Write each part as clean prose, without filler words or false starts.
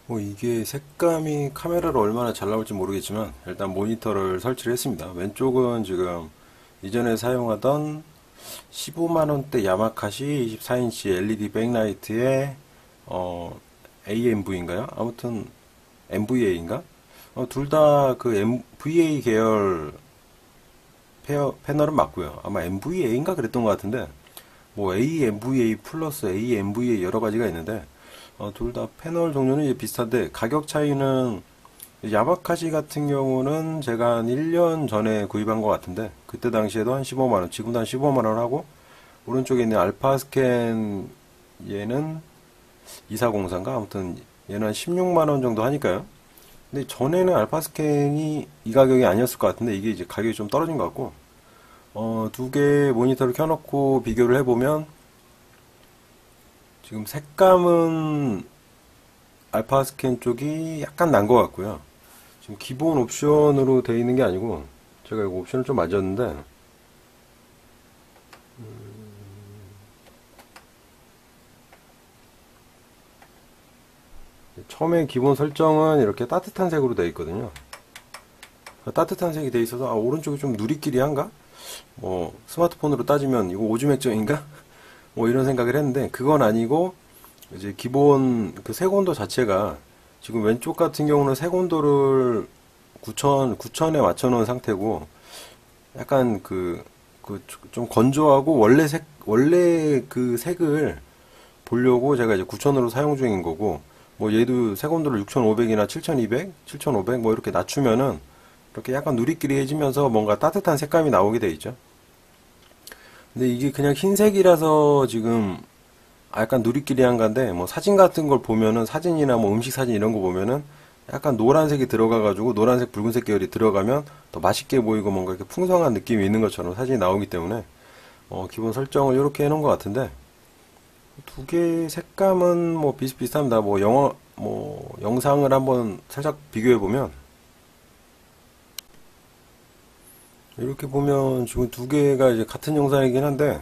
뭐 이게 색감이 카메라로 얼마나 잘 나올지 모르겠지만 일단 모니터를 설치를 했습니다. 왼쪽은 지금 이전에 사용하던 15만원대 야마카시 24인치 LED 백라이트의 AMV인가요? 아무튼 MVA인가? 둘 다 그 VA 계열 패널은 맞고요. 아마 MVA인가 그랬던 것 같은데 뭐 AMVA 플러스 AMVA 여러 가지가 있는데 둘 다 패널 종류는 이제 비슷한데 가격 차이는 야마카시 같은 경우는 제가 한 1년 전에 구입한 것 같은데 그때 당시에도 한 15만원, 지금도 한 15만원 하고 오른쪽에 있는 알파 스캔 얘는 2404인가 아무튼 얘는 한 16만원 정도 하니까요. 근데 전에는 알파 스캔이 이 가격이 아니었을 것 같은데 이게 이제 가격이 좀 떨어진 것 같고 두 개 모니터를 켜놓고 비교를 해보면 지금 색감은 알파 스캔 쪽이 약간 난 것 같고요. 지금 기본 옵션으로 되어 있는 게 아니고 제가 이거 옵션을 좀 맞았는데 처음에 기본 설정은 이렇게 따뜻한 색으로 되어 있거든요. 따뜻한 색이 되어 있어서 오른쪽이 좀 누리끼리한가? 뭐 스마트폰으로 따지면 이거 오즈맥정인가? 뭐 이런 생각을 했는데 그건 아니고 이제 기본 그 색온도 자체가 지금 왼쪽 같은 경우는 색온도를 9,000에 맞춰놓은 상태고 약간 좀 건조하고 원래 그 색을 보려고 제가 이제 9,000으로 사용 중인 거고 뭐 얘도 색온도를 6,500이나 7,200, 7,500 뭐 이렇게 낮추면은 이렇게 약간 누리끼리해지면서 뭔가 따뜻한 색감이 나오게 돼 있죠. 근데 이게 그냥 흰색이라서 지금 약간 누리끼리한 건데 뭐 사진 같은 걸 보면은 사진이나 뭐 음식 사진 이런 거 보면은 약간 노란색이 들어가가지고 노란색 붉은색 계열이 들어가면 더 맛있게 보이고 뭔가 이렇게 풍성한 느낌이 있는 것처럼 사진이 나오기 때문에 기본 설정을 이렇게 해놓은 것 같은데 두 개의 색감은 뭐 비슷비슷합니다. 뭐 영상을 한번 살짝 비교해 보면 이렇게 보면 지금 두 개가 이제 같은 영상이긴 한데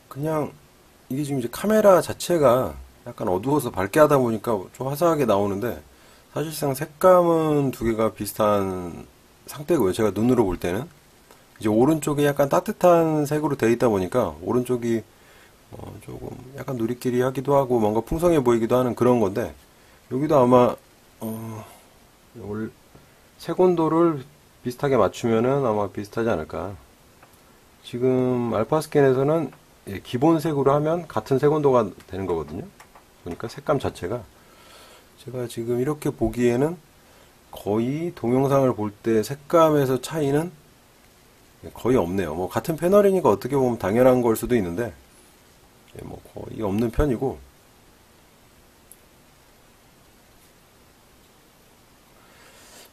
그냥 이게 지금 이제 카메라 자체가 약간 어두워서 밝게 하다 보니까 좀 화사하게 나오는데 사실상 색감은 두 개가 비슷한 상태고요. 제가 눈으로 볼 때는 이제 오른쪽에 약간 따뜻한 색으로 되어 있다 보니까 오른쪽이 조금 약간 누리끼리 하기도 하고 뭔가 풍성해 보이기도 하는 그런 건데 여기도 아마 색온도를 비슷하게 맞추면은 아마 비슷하지 않을까. 지금 알파 스캔에서는 기본색으로 하면 같은 색온도가 되는 거거든요. 보니까 색감 자체가 제가 지금 이렇게 보기에는 거의 동영상을 볼 때 색감에서 차이는 거의 없네요. 뭐 같은 패널이니까 어떻게 보면 당연한 걸 수도 있는데 뭐 거의 없는 편이고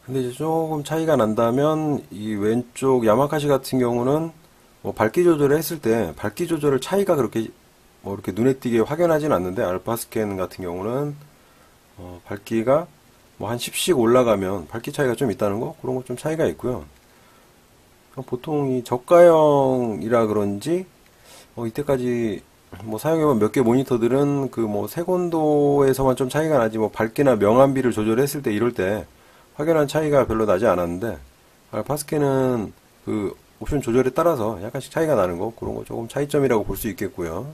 근데 이제 조금 차이가 난다면 이 왼쪽 야마카시 같은 경우는 뭐 밝기 조절을 했을 때 밝기 조절을 차이가 그렇게 뭐 이렇게 눈에 띄게 확연하진 않는데 알파 스캔 같은 경우는 밝기가 뭐 한 10씩 올라가면 밝기 차이가 좀 있다는 거 그런 거 좀 차이가 있고요. 보통 이 저가형이라 그런지 이때까지 뭐 사용해본 몇 개 모니터들은 그 뭐 색온도에서만 좀 차이가 나지 뭐 밝기나 명암비를 조절했을 때 이럴 때 확연한 차이가 별로 나지 않았는데 알파스캔은 그 옵션 조절에 따라서 약간씩 차이가 나는 거 그런 거 조금 차이점이라고 볼 수 있겠고요.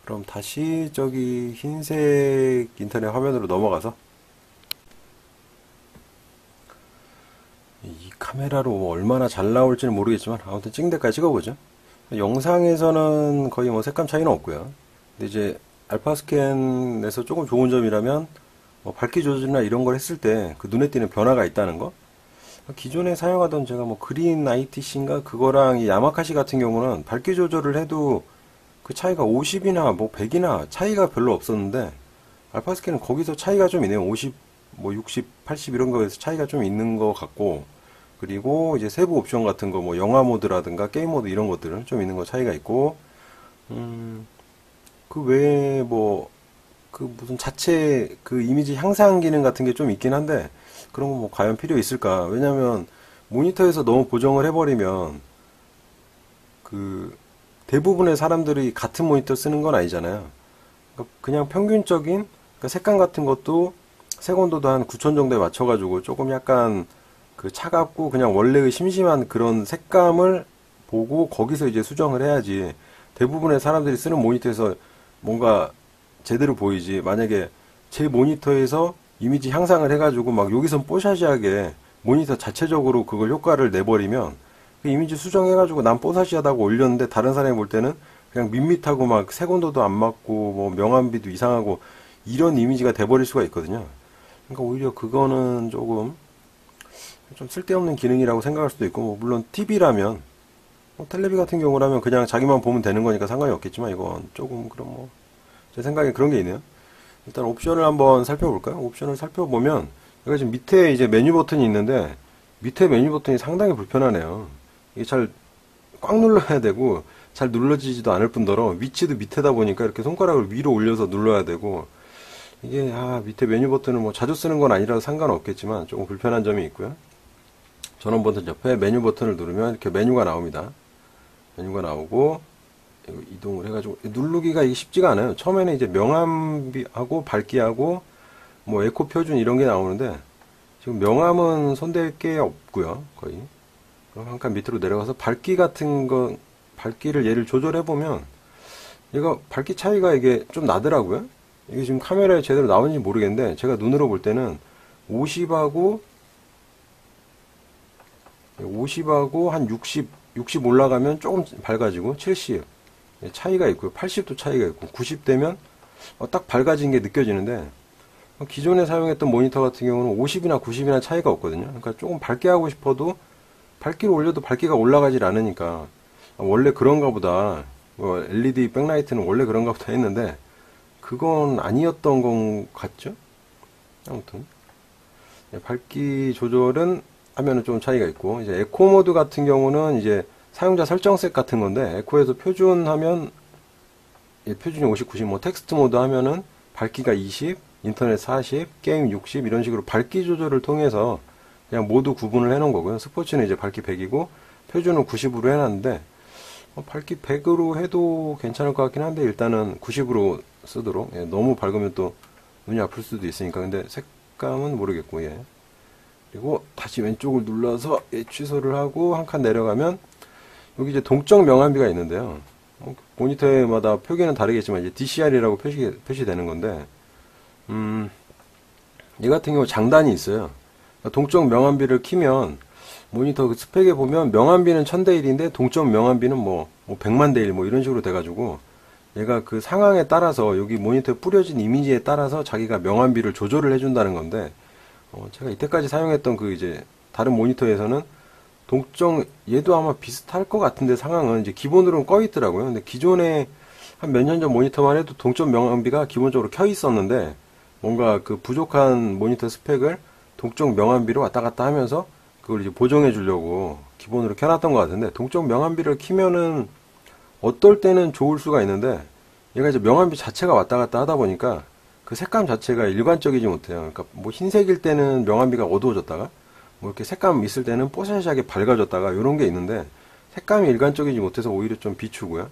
그럼 다시 저기 흰색 인터넷 화면으로 넘어가서 이 카메라로 뭐 얼마나 잘 나올지는 모르겠지만 아무튼 찍은 데까지 찍어보죠. 영상에서는 거의 뭐 색감 차이는 없고요. 근데 이제 알파 스캔에서 조금 좋은 점이라면 뭐 밝기 조절이나 이런 걸 했을 때 그 눈에 띄는 변화가 있다는 거. 기존에 사용하던 제가 뭐 그린 ITC인가 그거랑 이 야마카시 같은 경우는 밝기 조절을 해도 그 차이가 50이나 뭐 100이나 차이가 별로 없었는데 알파 스캔은 거기서 차이가 좀 있네요. 50, 뭐 60, 80 이런 거에서 차이가 좀 있는 것 같고 그리고 이제 세부 옵션 같은 거 뭐 영화 모드라든가 게임 모드 이런 것들은 좀 있는 거 차이가 있고 그 외에 뭐 그 무슨 자체 그 이미지 향상 기능 같은 게 좀 있긴 한데 그런 거 뭐 과연 필요 있을까? 왜냐면 모니터에서 너무 보정을 해버리면 그 대부분의 사람들이 같은 모니터 쓰는 건 아니잖아요. 그러니까 그냥 평균적인, 그러니까 색감 같은 것도 색온도도 한 9000 정도에 맞춰가지고 조금 약간 그 차갑고 그냥 원래의 심심한 그런 색감을 보고 거기서 이제 수정을 해야지. 대부분의 사람들이 쓰는 모니터에서 뭔가 제대로 보이지. 만약에 제 모니터에서 이미지 향상을 해가지고 막 여기선 뽀샤시하게 모니터 자체적으로 그걸 효과를 내버리면 그 이미지 수정해가지고 난 뽀샤시하다고 올렸는데 다른 사람이 볼 때는 그냥 밋밋하고 막 색온도도 안 맞고 뭐 명암비도 이상하고 이런 이미지가 돼버릴 수가 있거든요. 그러니까 오히려 그거는 조금 좀 쓸데없는 기능이라고 생각할 수도 있고, 뭐 물론 TV라면 텔레비 같은 경우라면 그냥 자기만 보면 되는 거니까 상관이 없겠지만 이건 조금 그럼 뭐 제 생각에 그런 게 있네요. 일단 옵션을 한번 살펴볼까요? 옵션을 살펴보면 여기가 지금 밑에 이제 메뉴 버튼이 있는데 밑에 메뉴 버튼이 상당히 불편하네요. 이게 잘 꽉 눌러야 되고 잘 눌러지지도 않을 뿐더러 위치도 밑에다 보니까 이렇게 손가락을 위로 올려서 눌러야 되고 이게 밑에 메뉴 버튼을 뭐 자주 쓰는 건 아니라서 상관없겠지만 조금 불편한 점이 있고요. 전원 버튼 옆에 메뉴 버튼을 누르면 이렇게 메뉴가 나옵니다. 메뉴가 나오고 이동을 해가지고 누르기가 이게 쉽지가 않아요. 처음에는 이제 명암하고 밝기하고 뭐 에코 표준 이런 게 나오는데 지금 명암은 손댈 게 없고요. 거의. 그럼 한 칸 밑으로 내려가서 밝기 같은 거 밝기를 얘를 조절해 보면 얘가 밝기 차이가 이게 좀 나더라고요. 이게 지금 카메라에 제대로 나오는지 모르겠는데 제가 눈으로 볼 때는 50하고 한 60 올라가면 조금 밝아지고 70 차이가 있고요. 80도 차이가 있고 90 되면 딱 밝아진 게 느껴지는데 기존에 사용했던 모니터 같은 경우는 50이나 90이나 차이가 없거든요. 그러니까 조금 밝게 하고 싶어도 밝기를 올려도 밝기가 올라가질 않으니까 원래 그런가 보다. LED 백라이트는 원래 그런가 보다 했는데 그건 아니었던 것 같죠? 아무튼 밝기 조절은 하면은 좀 차이가 있고 이제 에코 모드 같은 경우는 이제 사용자 설정색 같은 건데 에코에서 표준하면 표준이 50, 90, 뭐 텍스트 모드 하면은 밝기가 20, 인터넷 40, 게임 60 이런 식으로 밝기 조절을 통해서 그냥 모두 구분을 해놓은 거고요. 스포츠는 이제 밝기 100이고 표준은 90으로 해놨는데 밝기 100으로 해도 괜찮을 것 같긴 한데 일단은 90으로 쓰도록. 너무 밝으면 또 눈이 아플 수도 있으니까. 근데 색감은 모르겠고 그리고 다시 왼쪽을 눌러서 취소를 하고 한 칸 내려가면 여기 이제 동적 명암비가 있는데요. 모니터마다 표기는 다르겠지만 이제 DCR이라고 표시되는 건데 얘 같은 경우 장단이 있어요. 동적 명암비를 키면 모니터 그 스펙에 보면 명암비는 1000대 1인데 동적 명암비는 뭐 100만 대 1 뭐 이런 식으로 돼가지고 얘가 그 상황에 따라서 여기 모니터에 뿌려진 이미지에 따라서 자기가 명암비를 조절을 해준다는 건데 제가 이때까지 사용했던 그 이제 다른 모니터에서는 동적 얘도 아마 비슷할 것 같은데 상황은 이제 기본으로는 꺼 있더라고요. 근데 기존에 한 몇 년 전 모니터만 해도 동적 명암비가 기본적으로 켜 있었는데 뭔가 그 부족한 모니터 스펙을 동적 명암비로 왔다 갔다 하면서 그걸 이제 보정해 주려고 기본으로 켜놨던 것 같은데 동적 명암비를 키면은 어떨 때는 좋을 수가 있는데 얘가 이제 명암비 자체가 왔다 갔다 하다 보니까 그 색감 자체가 일관적이지 못해요. 그러니까 뭐 흰색일 때는 명암비가 어두워졌다가 뭐 이렇게 색감 있을 때는 뽀샤시하게 밝아졌다가 이런 게 있는데 색감이 일관적이지 못해서 오히려 좀 비추고요.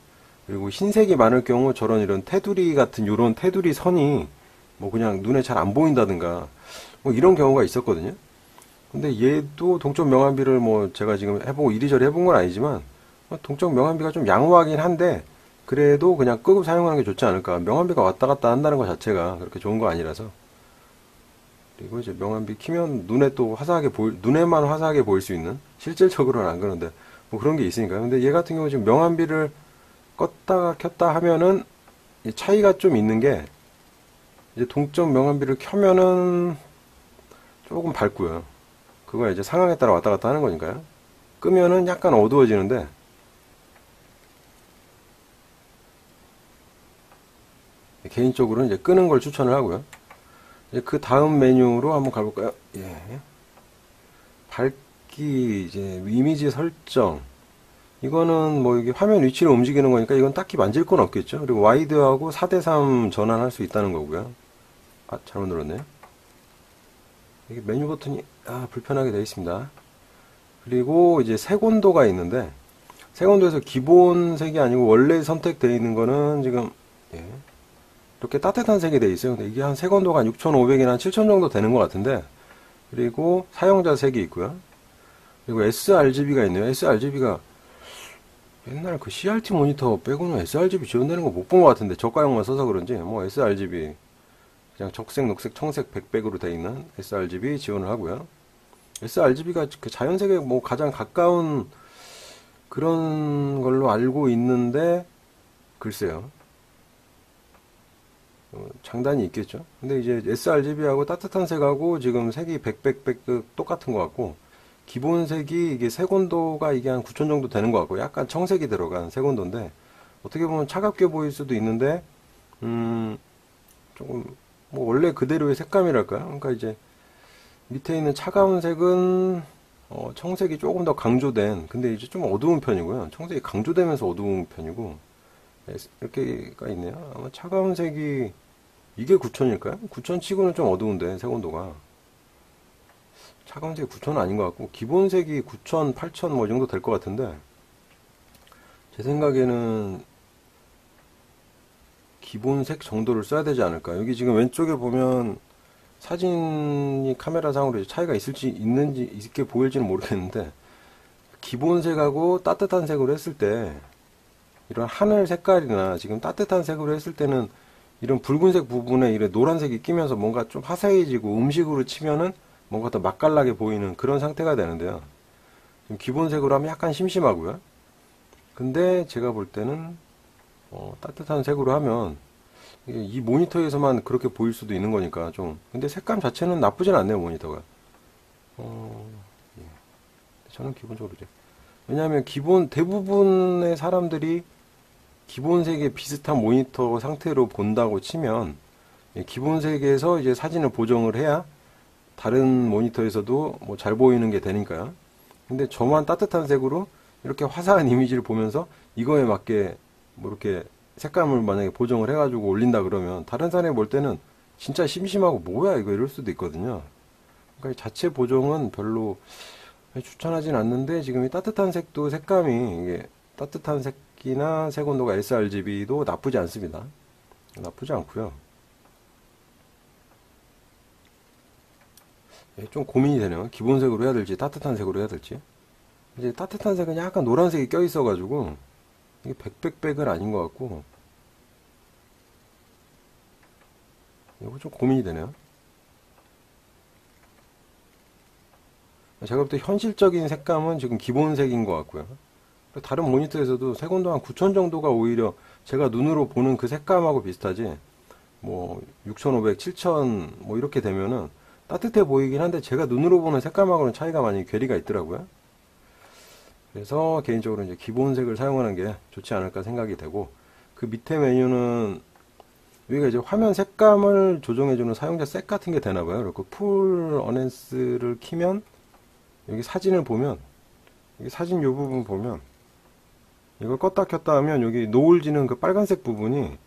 그리고 흰색이 많을 경우 저런 이런 테두리 같은 요런 테두리 선이 뭐 그냥 눈에 잘 안 보인다든가 뭐 이런 경우가 있었거든요. 근데 얘도 동적 명암비를 뭐 제가 지금 해보고 이리저리 해본 건 아니지만 동적 명암비가 좀 양호하긴 한데 그래도 그냥 끄고 사용하는 게 좋지 않을까. 명암비가 왔다 갔다 한다는 것 자체가 그렇게 좋은 거 아니라서. 그리고 이제 명암비 키면 눈에 또 화사하게 눈에만 화사하게 보일 수 있는, 실질적으로는 안 그런데 뭐 그런 게 있으니까. 근데 얘 같은 경우 지금 명암비를 껐다가 켰다 하면은 차이가 좀 있는 게 이제 동적 명암비를 켜면은 조금 밝고요. 그거 이제 상황에 따라 왔다 갔다 하는 거니까요. 끄면은 약간 어두워지는데 개인적으로는 이제 끄는 걸 추천을 하고요. 이제 그 다음 메뉴로 한번 가볼까요? 밝기, 이제 이미지 설정. 이거는 뭐 이게 화면 위치를 움직이는 거니까 이건 딱히 만질 건 없겠죠. 그리고 와이드하고 4:3 전환할 수 있다는 거고요. 잘못 눌렀네요. 이게 메뉴 버튼이 불편하게 되어 있습니다. 그리고 이제 색온도가 있는데 색온도에서 기본 색이 아니고 원래 선택되어 있는 거는 지금 예, 이렇게 따뜻한 색이 되어 있어요. 근데 이게 한 색온도가 한 6,500이나 한 7,000 정도 되는 것 같은데, 그리고 사용자 색이 있고요. 그리고 sRGB가 있네요. sRGB가 옛날 그 CRT 모니터 빼고는 sRGB 지원되는 거 못 본 것 같은데, 저가형만 써서 그런지 뭐 sRGB 그냥 적색, 녹색, 청색, 백백으로 되어 있는 sRGB 지원을 하고요. sRGB가 그 자연색에 뭐 가장 가까운 그런 걸로 알고 있는데, 글쎄요. 장단이 있겠죠. 근데 이제 sRGB하고 따뜻한 색하고 지금 색이 100 똑같은 것 같고, 기본 색이 이게 색온도가 이게 한 9,000 정도 되는 것 같고, 약간 청색이 들어간 색온도인데, 어떻게 보면 차갑게 보일 수도 있는데, 조금, 뭐 원래 그대로의 색감이랄까요? 그러니까 이제 밑에 있는 차가운 색은, 청색이 조금 더 강조된, 근데 이제 좀 어두운 편이고요. 청색이 강조되면서 어두운 편이고, 이렇게가 있네요. 아마 차가운 색이, 이게 9,000일까요? 9,000 치고는 좀 어두운데, 색온도가. 차가운 색이 9,000은 아닌 것 같고, 기본 색이 9,000, 8,000 뭐 이 정도 될 것 같은데, 제 생각에는 기본 색 정도를 써야 되지 않을까. 여기 지금 왼쪽에 보면 사진이 카메라상으로 차이가 있게 보일지는 모르겠는데, 기본 색하고 따뜻한 색으로 했을 때, 이런 하늘 색깔이나 지금 따뜻한 색으로 했을 때는 이런 붉은색 부분에 이런 노란색이 끼면서 뭔가 좀 화사해지고, 음식으로 치면은 뭔가 더 맛깔나게 보이는 그런 상태가 되는데요. 지금 기본색으로 하면 약간 심심하고요. 근데 제가 볼 때는 따뜻한 색으로 하면 이 모니터에서만 그렇게 보일 수도 있는 거니까 좀. 근데 색감 자체는 나쁘진 않네요, 모니터가. 예. 저는 기본적으로 이제, 왜냐하면 대부분의 사람들이 기본색에 비슷한 모니터 상태로 본다고 치면, 기본색에서 이제 사진을 보정을 해야 다른 모니터에서도 뭐 잘 보이는 게 되니까요. 근데 저만 따뜻한 색으로 이렇게 화사한 이미지를 보면서 이거에 맞게 뭐 이렇게 색감을 만약에 보정을 해가지고 올린다 그러면 다른 사람이 볼 때는 진짜 심심하고 뭐야 이거 이럴 수도 있거든요. 그러니까 자체 보정은 별로 추천하진 않는데, 지금 이 따뜻한 색도 색감이 이게 따뜻한 색이나 색온도가 sRGB도 나쁘지 않습니다. 나쁘지 않고요. 좀 고민이 되네요. 기본색으로 해야 될지 따뜻한 색으로 해야 될지. 이제 따뜻한 색은 약간 노란색이 껴 있어가지고 이게 백백백은 아닌 것 같고, 이거 좀 고민이 되네요. 제가 볼 때 현실적인 색감은 지금 기본색인 것 같고요. 다른 모니터에서도 색온도 한 9,000 정도가 오히려 제가 눈으로 보는 그 색감하고 비슷하지, 뭐 6,500, 7,000 뭐 이렇게 되면은 따뜻해 보이긴 한데 제가 눈으로 보는 색감하고는 차이가 많이 괴리가 있더라고요. 그래서 개인적으로 이제 기본색을 사용하는 게 좋지 않을까 생각이 되고, 그 밑에 메뉴는 여기가 이제 화면 색감을 조정해주는 사용자 색 같은 게 되나봐요. 그리고 풀 어넨스를 키면 여기 사진을 보면, 여기 사진 요 부분 보면, 이걸 껐다 켰다 하면 여기 노을지는 그 빨간색 부분이,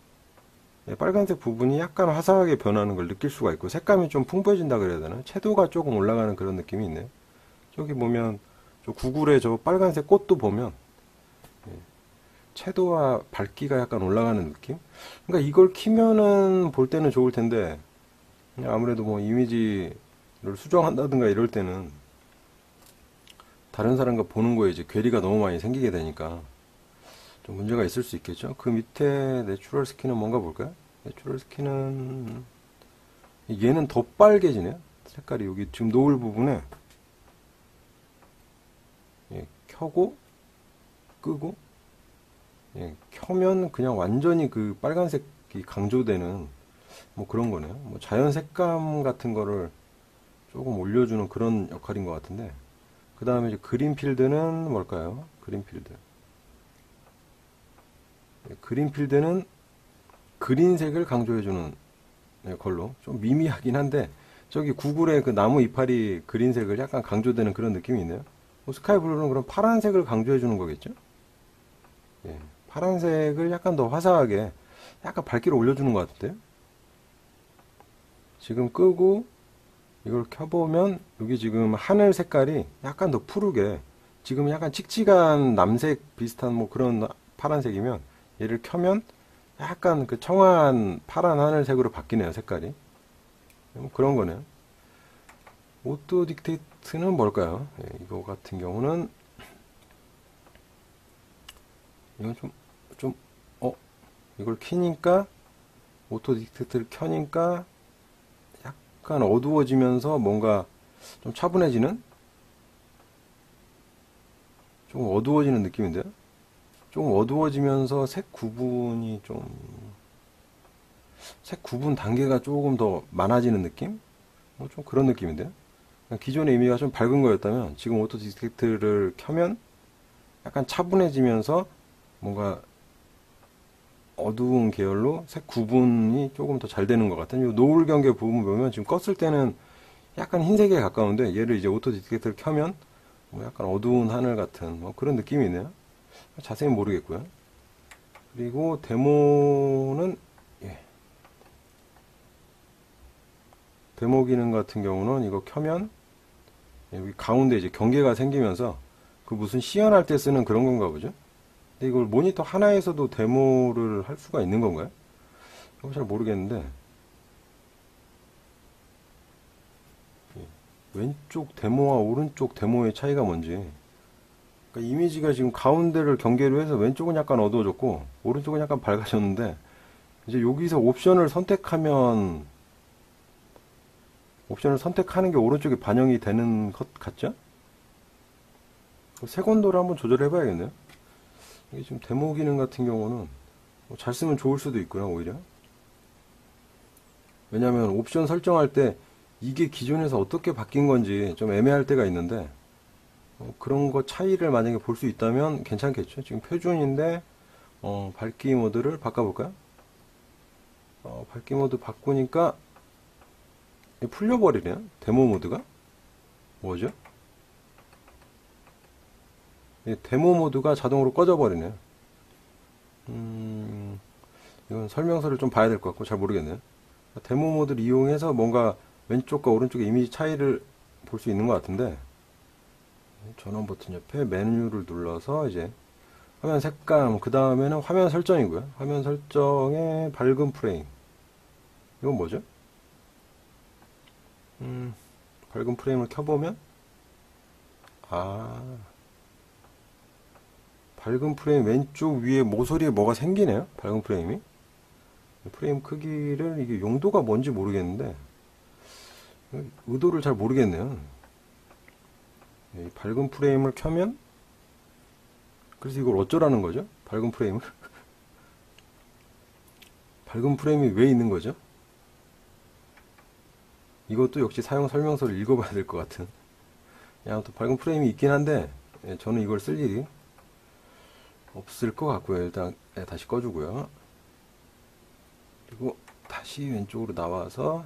빨간색 부분이 약간 화사하게 변하는 걸 느낄 수가 있고, 색감이 좀 풍부해진다 그래야 되나? 채도가 조금 올라가는 그런 느낌이 있네요. 저기 보면 저 구글의 저 빨간색 꽃도 보면 채도와 밝기가 약간 올라가는 느낌? 그러니까 이걸 키면은 볼 때는 좋을 텐데, 아무래도 뭐 이미지를 수정한다든가 이럴 때는 다른 사람과 보는 거에 이제 괴리가 너무 많이 생기게 되니까 좀 문제가 있을 수 있겠죠. 그 밑에 내추럴 스킨은 뭔가 볼까요? 내추럴 스킨은 얘는 더 빨개지네요. 색깔이 여기 지금 노을 부분에 켜고 끄고, 켜면 그냥 완전히 그 빨간색이 강조되는 뭐 그런 거네요. 뭐 자연 색감 같은 거를 조금 올려주는 그런 역할인 것 같은데, 그 다음에 이제 그린 필드는 뭘까요? 그린 필드. 그린 필드는 그린색을 강조해주는 걸로 좀 미미하긴 한데, 저기 구글의 그 나무 이파리 그린색을 약간 강조되는 그런 느낌이 있네요. 뭐 스카이 블루는 그럼 파란색을 강조해주는 거겠죠? 파란색을 약간 더 화사하게 약간 밝기를 올려주는 것 같은데요. 지금 끄고 이걸 켜보면 여기 지금 하늘 색깔이 약간 더 푸르게 지금 약간 칙칙한 남색 비슷한 뭐 그런 파란색이면 얘를 켜면 약간 그 청한 파란 하늘색으로 바뀌네요, 색깔이. 뭐 그런 거네요. 오토 딕테이트는 뭘까요? 예, 이거 같은 경우는 이건 좀, 어, 이걸 키니까 오토 딕테이트를 켜니까 약간 어두워지면서 뭔가 좀 차분해지는? 좀 어두워지는 느낌인데요? 좀 어두워지면서 색 구분 단계가 조금 더 많아지는 느낌? 뭐 좀 그런 느낌인데요? 기존의 이미지가 좀 밝은 거였다면 지금 오토 디텍트를 켜면 약간 차분해지면서 뭔가 어두운 계열로 색 구분이 조금 더 잘 되는 것 같은 이 노을 경계 부분 보면 지금 껐을 때는 약간 흰색에 가까운데 얘를 이제 오토 디텍트를 켜면 뭐 약간 어두운 하늘 같은 뭐 그런 느낌이네요. 자세히 모르겠고요. 그리고 데모는 예. 데모 기능 같은 경우는 이거 켜면 여기 가운데 이제 경계가 생기면서 그 무슨 시연할 때 쓰는 그런 건가 보죠. 근데 이걸 모니터 하나에서도 데모를 할 수가 있는 건가요? 이거 잘 모르겠는데 왼쪽 데모와 오른쪽 데모의 차이가 뭔지. 그러니까 이미지가 지금 가운데를 경계로 해서 왼쪽은 약간 어두워졌고 오른쪽은 약간 밝아졌는데 이제 여기서 옵션을 선택하는 게 오른쪽에 반영이 되는 것 같죠? 색온도를 한번 조절해 봐야겠네요. 이게 지금 데모 기능 같은 경우는 뭐잘 쓰면 좋을 수도 있고요, 오히려. 왜냐하면 옵션 설정할 때 이게 기존에서 어떻게 바뀐 건지 좀 애매할 때가 있는데 그런 거 차이를 만약에 볼 수 있다면 괜찮겠죠. 지금 표준인데 밝기 모드를 바꿔볼까요? 밝기 모드 바꾸니까 풀려버리네요. 데모 모드가 뭐죠? 데모 모드가 자동으로 꺼져버리네요. 이건 설명서를 좀 봐야 될 것 같고 잘 모르겠네요. 데모 모드를 이용해서 뭔가 왼쪽과 오른쪽의 이미지 차이를 볼 수 있는 것 같은데 전원 버튼 옆에 메뉴를 눌러서 이제 화면 색감, 그 다음에는 화면 설정이고요. 화면 설정에 밝은 프레임. 이건 뭐죠? 밝은 프레임을 켜보면 밝은 프레임 왼쪽 위에 모서리에 뭐가 생기네요. 밝은 프레임이. 프레임 크기를 이게 용도가 뭔지 모르겠는데 의도를 잘 모르겠네요. 이 밝은 프레임을 켜면 그래서 이걸 어쩌라는 거죠? 밝은 프레임을 밝은 프레임이 왜 있는 거죠? 이것도 역시 사용 설명서를 읽어봐야 될 것 같은. 아무튼 밝은 프레임이 있긴 한데 저는 이걸 쓸 일이 없을 것 같고요. 일단 다시 꺼주고요. 그리고 다시 왼쪽으로 나와서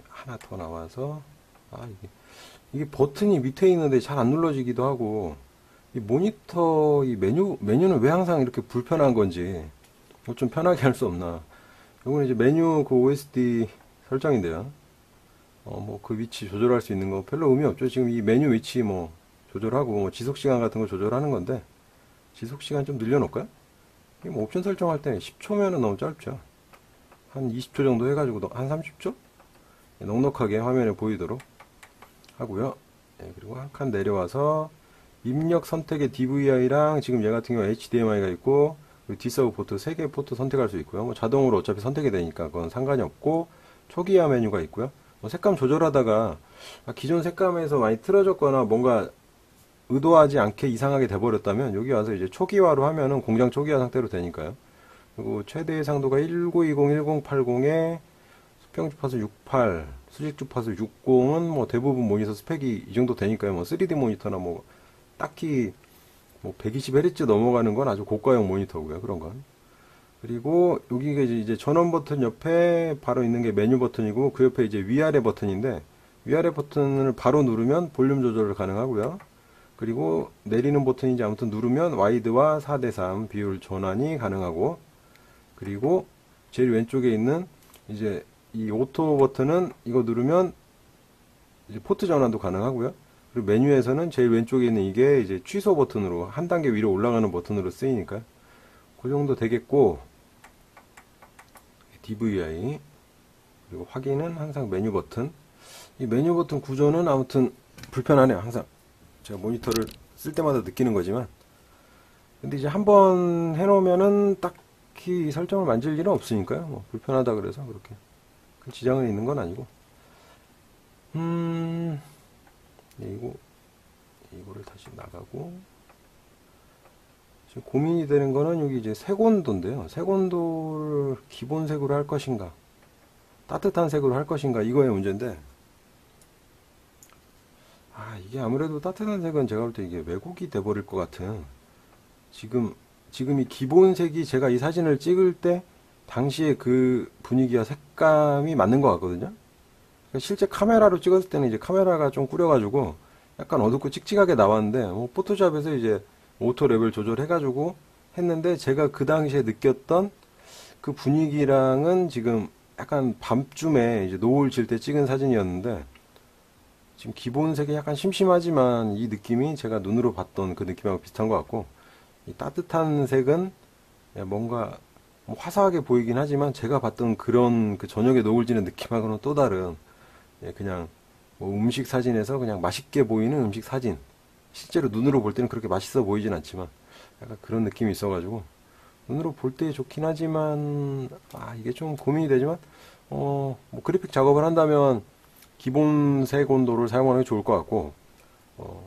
하나 더 나와서 이게 버튼이 밑에 있는데 잘 안 눌러지기도 하고 이 모니터 이 메뉴는 왜 항상 이렇게 불편한 건지 좀 편하게 할 수 없나. 이거는 이제 메뉴 그 OSD 설정인데요. 뭐 그 위치 조절할 수 있는 거 별로 의미 없죠. 지금 이 메뉴 위치 뭐 조절하고 뭐 지속 시간 같은 거 조절하는 건데 지속 시간 좀 늘려놓을까요? 이게 뭐 옵션 설정할 때 10초면은 너무 짧죠. 한 20초 정도 해가지고 한 30초 넉넉하게 화면에 보이도록 하고요. 그리고 한 칸 내려와서 입력 선택에 DVI랑 지금 얘 같은 경우 HDMI가 있고 D서브 포트 3개 포트 선택할 수 있고요. 뭐 자동으로 어차피 선택이 되니까 그건 상관이 없고 초기화 메뉴가 있고요. 뭐 색감 조절하다가 기존 색감에서 많이 틀어졌거나 뭔가 의도하지 않게 이상하게 돼버렸다면 여기 와서 이제 초기화로 하면은 공장 초기화 상태로 되니까요. 그리고 최대 상도가 1920, 1080에 수평 주파수 68, 수직 주파수 60은 뭐 대부분 모니터 스펙이 이 정도 되니까요. 뭐 3D 모니터나 뭐 딱히 뭐 120Hz 넘어가는 건 아주 고가형 모니터고요. 그런 건. 그리고 여기가 이제 전원 버튼 옆에 바로 있는 게 메뉴 버튼이고 그 옆에 이제 위아래 버튼인데 위아래 버튼을 바로 누르면 볼륨 조절을 가능하고요. 그리고 내리는 버튼인지 아무튼 누르면 와이드와 4:3 비율 전환이 가능하고 그리고 제일 왼쪽에 있는 이제 이 오토 버튼은 이거 누르면 이제 포트 전환도 가능하고요. 그리고 메뉴에서는 제일 왼쪽에 있는 이게 이제 취소 버튼으로 한 단계 위로 올라가는 버튼으로 쓰이니까 그 정도 되겠고, DVI 그리고 확인은 항상 메뉴 버튼. 이 메뉴 버튼 구조는 아무튼 불편하네요. 항상 제가 모니터를 쓸 때마다 느끼는 거지만, 근데 이제 한번 해놓으면은 딱히 설정을 만질 일은 없으니까요. 뭐 불편하다 그래서 그렇게 큰 지장은 있는 건 아니고. 네, 이거를 다시 나가고, 지금 고민이 되는 거는 여기 이제 색온도인데요. 색온도를 기본 색으로 할 것인가, 따뜻한 색으로 할 것인가, 이거의 문제인데, 이게 아무래도 따뜻한 색은 제가 볼 때 이게 왜곡이 돼버릴 것 같은, 지금 이 기본 색이 제가 이 사진을 찍을 때 당시에 그 분위기와 색감이 맞는 것 같거든요. 실제 카메라로 찍었을 때는 이제 카메라가 좀 꾸려가지고 약간 어둡고 찍찍하게 나왔는데, 뭐 포토샵에서 이제 오토 레벨 조절해가지고 했는데, 제가 그 당시에 느꼈던 그 분위기랑은 지금 약간 밤쯤에 이제 노을 질 때 찍은 사진이었는데, 지금 기본색이 약간 심심하지만 이 느낌이 제가 눈으로 봤던 그 느낌하고 비슷한 것 같고, 이 따뜻한 색은 뭔가 화사하게 보이긴 하지만 제가 봤던 그런 그 저녁에 노을 지는 느낌하고는 또 다른, 그냥 뭐 음식 사진에서 그냥 맛있게 보이는 음식 사진, 실제로 눈으로 볼 때는 그렇게 맛있어 보이진 않지만 약간 그런 느낌이 있어가지고 눈으로 볼 때 좋긴 하지만, 이게 좀 고민이 되지만, 뭐 그래픽 작업을 한다면 기본 색 온도를 사용하는 게 좋을 것 같고,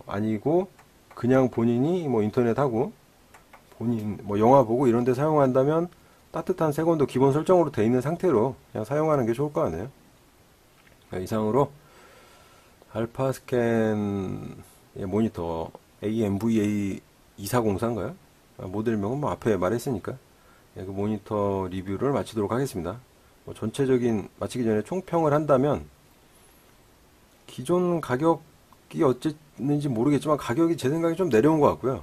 아니고 그냥 본인이 뭐 인터넷하고 본인 뭐 영화 보고 이런 데 사용한다면 따뜻한 색 온도 기본 설정으로 돼 있는 상태로 그냥 사용하는 게 좋을 것 같네요. 이상으로 알파 스캔 모니터 AMVA 2404인가요? 모델명은 뭐 앞에 말했으니까, 그 모니터 리뷰를 마치도록 하겠습니다. 뭐 전체적인 마치기 전에 총평을 한다면, 기존 가격이 어쨌는지 모르겠지만 가격이 제 생각에 좀 내려온 것 같고요.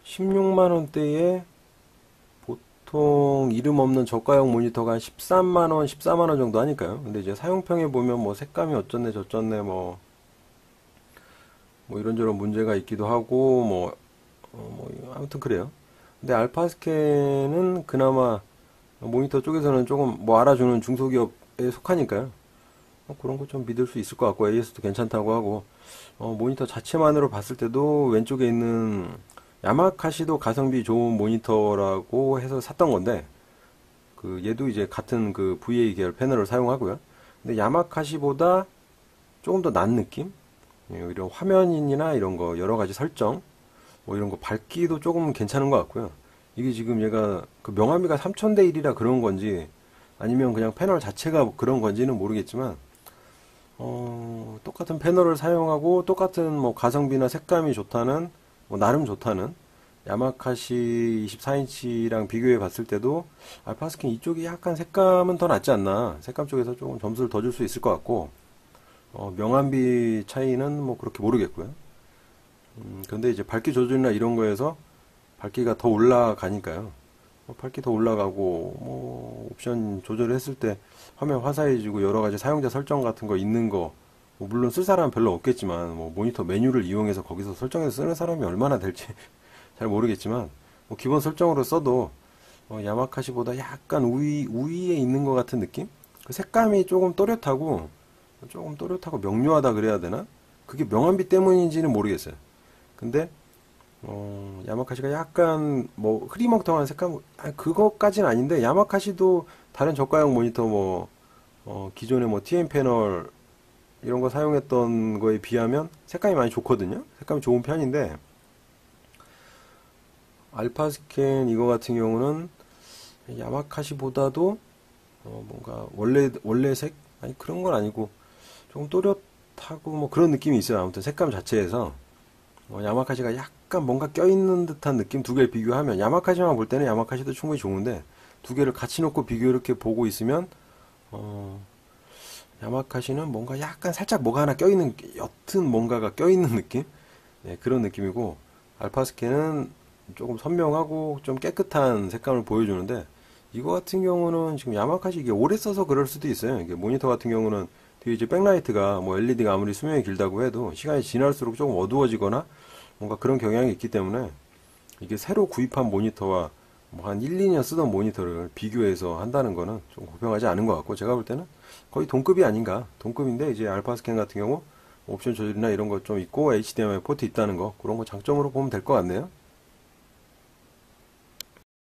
16만원대에 보통 이름 없는 저가형 모니터가 한 13만원, 14만원 정도 하니까요. 근데 이제 사용평에 보면 뭐 색감이 어쩌네 저쩌네 뭐 이런저런 문제가 있기도 하고 아무튼 그래요. 근데 알파스캔은 그나마 모니터 쪽에서는 조금 뭐 알아주는 중소기업에 속하니까요. 그런 거 좀 믿을 수 있을 것 같고, AS도 괜찮다고 하고, 모니터 자체만으로 봤을 때도 왼쪽에 있는 야마카시도 가성비 좋은 모니터라고 해서 샀던 건데, 얘도 이제 같은 그 VA 계열 패널을 사용하고요. 근데 야마카시보다 조금 더 난 느낌? 이런 화면이나 이런 거 여러 가지 설정, 뭐 이런 거 밝기도 조금 괜찮은 것 같고요. 이게 지금 얘가 그 명암비가 3000대 1이라 그런 건지 아니면 그냥 패널 자체가 그런 건지는 모르겠지만, 똑같은 패널을 사용하고 똑같은 뭐 가성비나 색감이 좋다는, 뭐 나름 좋다는 야마카시 24인치랑 비교해 봤을 때도 알파스킨 이쪽이 약간 색감은 더 낫지 않나, 색감 쪽에서 조금 점수를 더 줄 수 있을 것 같고, 명암비 차이는 뭐 그렇게 모르겠고요. 근데 이제 밝기 조절이나 이런 거에서 밝기가 더 올라가니까요. 밝기 더 올라가고 뭐 옵션 조절을 했을 때 화면 화사해지고 여러 가지 사용자 설정 같은 거 있는 거, 뭐 물론 쓸 사람은 별로 없겠지만, 뭐 모니터 메뉴를 이용해서 거기서 설정해서 쓰는 사람이 얼마나 될지 잘 모르겠지만, 뭐 기본 설정으로 써도 야마카시보다 약간 우위에 있는 것 같은 느낌? 그 색감이 조금 또렷하고 명료하다 그래야 되나? 그게 명암비 때문인지는 모르겠어요. 근데 야마카시가 약간 뭐 흐리멍텅한 색감, 그거까지는 아닌데, 야마카시도 다른 저가형 모니터 기존의 뭐 TN 패널 이런 거 사용했던 거에 비하면 색감이 많이 좋거든요. 색감이 좋은 편인데, 알파스캔 이거 같은 경우는 야마카시보다도 뭔가 원래 색? 아니 그런 건 아니고 조금 또렷하고 뭐 그런 느낌이 있어요. 아무튼 색감 자체에서 야마카시가 약간 뭔가 껴있는 듯한 느낌. 두 개를 비교하면, 야마카시만 볼 때는 야마카시도 충분히 좋은데 두 개를 같이 놓고 비교 이렇게 보고 있으면 야마카시는 뭔가 약간 살짝 뭐가 하나 껴있는, 옅은 뭔가가 껴있는 느낌? 네, 그런 느낌이고, 알파스캔은 조금 선명하고 좀 깨끗한 색감을 보여주는데, 이거 같은 경우는 지금 야마카시 이게 오래 써서 그럴 수도 있어요. 이게 모니터 같은 경우는 뒤에 이제 백라이트가 뭐 LED가 아무리 수명이 길다고 해도 시간이 지날수록 조금 어두워지거나 뭔가 그런 경향이 있기 때문에 이게 새로 구입한 모니터와 뭐 한 1, 2년 쓰던 모니터를 비교해서 한다는 거는 좀 공평하지 않은 것 같고, 제가 볼 때는 거의 동급이 아닌가. 동급인데 이제 알파 스캔 같은 경우 옵션 조절이나 이런 거 좀 있고 HDMI 포트 있다는 거, 그런 거 장점으로 보면 될 것 같네요.